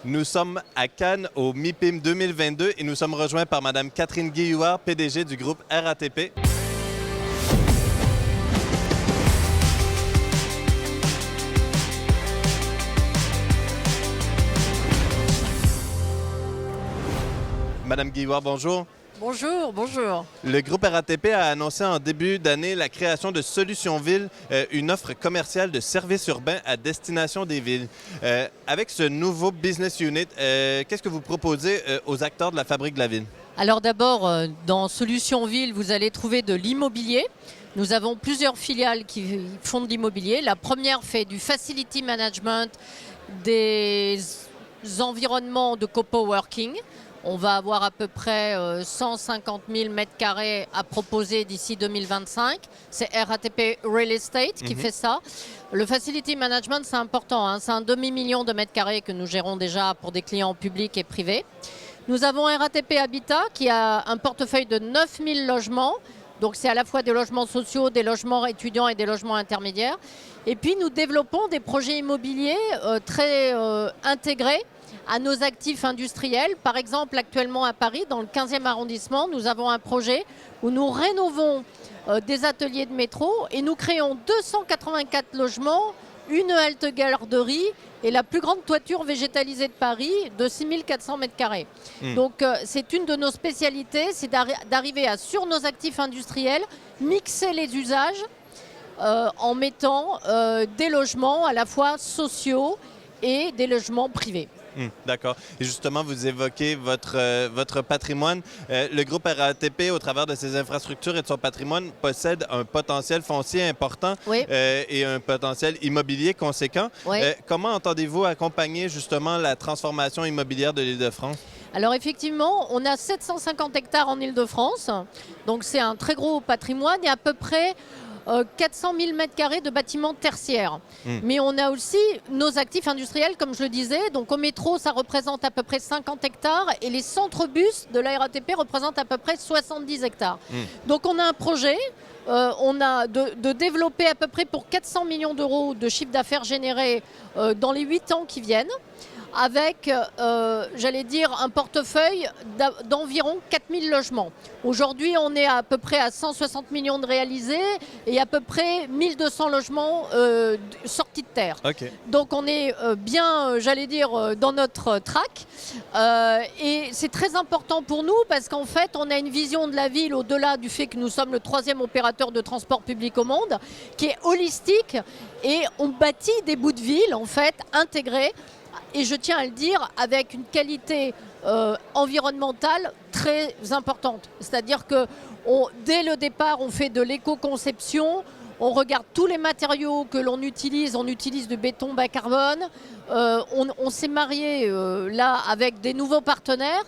Nous sommes à Cannes au MIPIM 2022 et nous sommes rejoints par Mme Catherine Guillouard, PDG du groupe RATP. Madame Guillouard, bonjour. Bonjour, bonjour. Le groupe RATP a annoncé en début d'année la création de Solutions Ville, une offre commerciale de services urbains à destination des villes. Avec ce nouveau business unit, qu'est-ce que vous proposez aux acteurs de la fabrique de la ville? Alors d'abord, dans Solutions Ville, vous allez trouver de l'immobilier. Nous avons plusieurs filiales qui font de l'immobilier. La première fait du facility management, des environnements de coworking. On va avoir à peu près 150 000 mètres carrés à proposer d'ici 2025. C'est RATP Real Estate qui fait ça. Le facility management, c'est important, hein. C'est un demi-million de mètres carrés que nous gérons déjà pour des clients publics et privés. Nous avons RATP Habitat qui a un portefeuille de 9 000 logements. Donc c'est à la fois des logements sociaux, des logements étudiants et des logements intermédiaires. Et puis nous développons des projets immobiliers très intégrés à nos actifs industriels. Par exemple, actuellement à Paris, dans le 15e arrondissement, nous avons un projet où nous rénovons des ateliers de métro et nous créons 284 logements, une halte garderie et la plus grande toiture végétalisée de Paris de 6 400 mètres carrés. Donc c'est une de nos spécialités, c'est d'arriver à, sur nos actifs industriels, mixer les usages en mettant des logements à la fois sociaux et des logements privés. D'accord. Et justement, vous évoquez votre patrimoine. Le groupe RATP, au travers de ses infrastructures et de son patrimoine, possède un potentiel foncier important et un potentiel immobilier conséquent. Oui. Comment entendez-vous accompagner justement la transformation immobilière de l'Île-de-France? Alors effectivement, on a 750 hectares en Île-de-France, donc c'est un très gros patrimoine. Il y a à peu près 400 000 mètres carrés de bâtiments tertiaires. Mais on a aussi nos actifs industriels, comme je le disais. Donc au métro, ça représente à peu près 50 hectares et les centres bus de la RATP représentent à peu près 70 hectares. Donc on a un projet, on a de développer à peu près pour 400 millions d'euros de chiffre d'affaires généré dans les 8 ans qui viennent, avec, j'allais dire, un portefeuille d'environ 4 000 logements. Aujourd'hui, on est à peu près à 160 millions de réalisés et à peu près 1 200 logements sortis de terre. Okay. Donc on est bien, j'allais dire, dans notre track. Et c'est très important pour nous parce qu'en fait, on a une vision de la ville au-delà du fait que nous sommes le 3e opérateur de transport public au monde, qui est holistique et on bâtit des bouts de ville, en fait, intégrés. Et je tiens à le dire, avec une qualité environnementale très importante. C'est-à-dire que dès le départ, on fait de l'éco-conception, on regarde tous les matériaux que l'on utilise, on utilise du béton bas carbone. On s'est marié là avec des nouveaux partenaires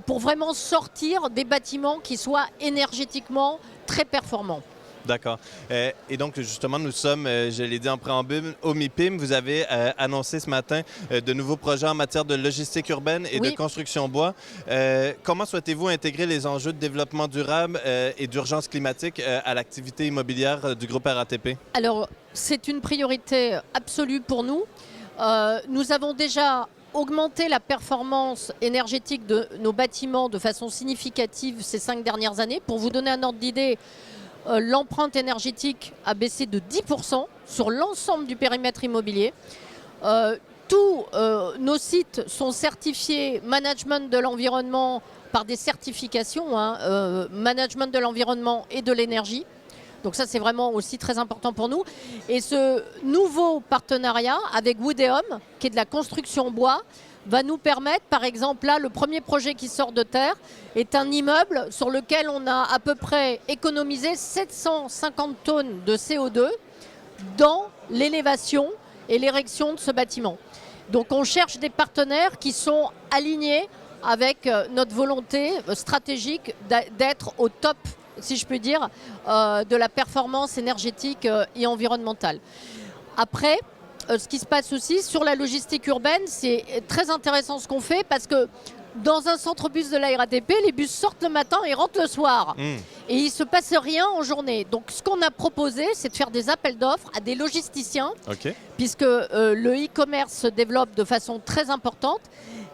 pour vraiment sortir des bâtiments qui soient énergétiquement très performants. D'accord. Et donc, justement, nous sommes, je l'ai dit en préambule, au MIPIM. Vous avez annoncé ce matin de nouveaux projets en matière de logistique urbaine et de construction bois. Comment souhaitez-vous intégrer les enjeux de développement durable et d'urgence climatique à l'activité immobilière du groupe RATP? Alors, c'est une priorité absolue pour nous. Nous avons déjà augmenté la performance énergétique de nos bâtiments de façon significative ces 5 dernières années. Pour vous donner un ordre d'idée, l'empreinte énergétique a baissé de 10% sur l'ensemble du périmètre immobilier. Tous nos sites sont certifiés management de l'environnement par des certifications, management de l'environnement et de l'énergie. Donc ça, c'est vraiment aussi très important pour nous. Et ce nouveau partenariat avec Woodeum, qui est de la construction bois, va nous permettre, par exemple, là, le premier projet qui sort de terre est un immeuble sur lequel on a à peu près économisé 750 tonnes de CO2 dans l'élévation et l'érection de ce bâtiment. Donc on cherche des partenaires qui sont alignés avec notre volonté stratégique d'être au top, si je peux dire, de la performance énergétique et environnementale. Après, ce qui se passe aussi sur la logistique urbaine, c'est très intéressant ce qu'on fait parce que dans un centre bus de la RATP, les bus sortent le matin et rentrent le soir. et il ne se passe rien en journée. Donc ce qu'on a proposé, c'est de faire des appels d'offres à des logisticiens, puisque le e-commerce se développe de façon très importante.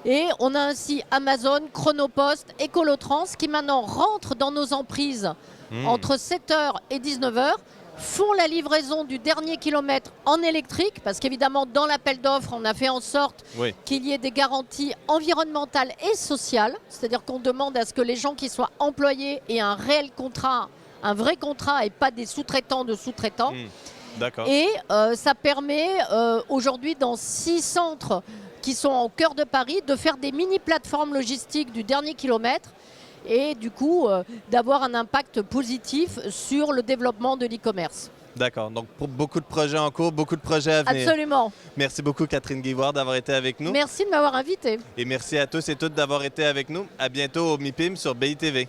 Et on a ainsi Amazon, Chronopost, Ecolotrans qui maintenant rentrent dans nos emprises entre 7h et 19h, font la livraison du dernier kilomètre en électrique, parce qu'évidemment dans l'appel d'offres on a fait en sorte qu'il y ait des garanties environnementales et sociales, c'est-à-dire qu'on demande à ce que les gens qui soient employés aient un réel contrat, un vrai contrat et pas des sous-traitants de sous-traitants. Et ça permet aujourd'hui dans 6 centres qui sont au cœur de Paris, de faire des mini-plateformes logistiques du dernier kilomètre et du coup d'avoir un impact positif sur le développement de l'e-commerce. D'accord, donc pour beaucoup de projets en cours, beaucoup de projets à venir. Absolument. Merci beaucoup Catherine Guivoire d'avoir été avec nous. Merci de m'avoir invité. Et merci à tous et toutes d'avoir été avec nous. À bientôt au MIPIM sur BITV.